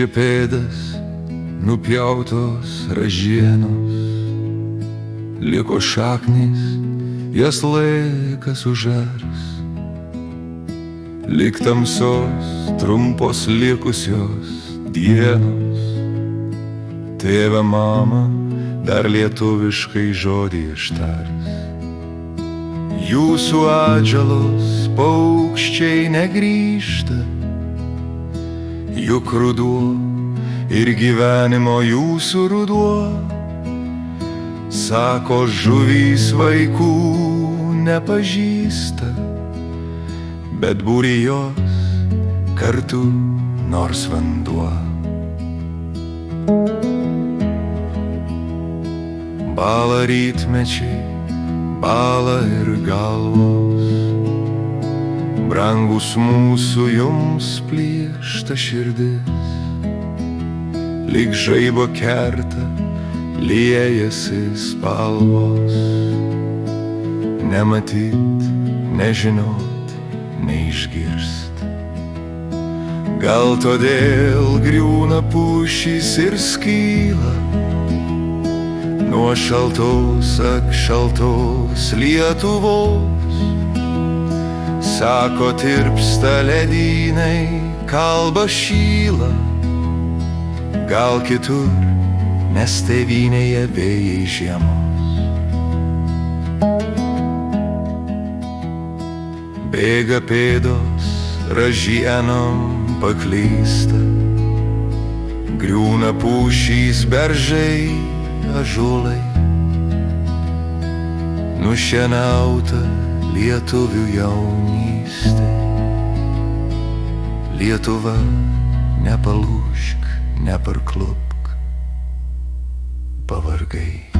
Rėžė pėdas nupjautos ražienos, liko šaknys, jas laikas užars. Lyg tamsos trumpos likusios dienos, tėve mama dar lietuviškai žodį ištars. Jūsų atžalos paukščiai negrįžta, juk ruduo ir gyvenimo jūsų ruduo. Sako, žuvys vaikų nepažįsta, bet būri jos kartu nors vanduo. Bąla rytmečiai, bąla ir galvos, brangus mūsų jums plyšta širdis. Lyg žaibo kerta liejasi spalvos, nematyt, nežinot, neišgirst. Gal todėl griūna pušys ir skyla nuo šaltos, šaltos Lietuvos. Sako, tirpsta ledynai, kalba šyla. Gal kitur, nes tėvynėje vėjai žiemos. Bėga pėdos, ražienom paklysta, griūna pušys, beržai, ąžuolai. Nušienauta lietuvių jaunystė. Lietuva, nepalūžk, neparklupk, pavargai.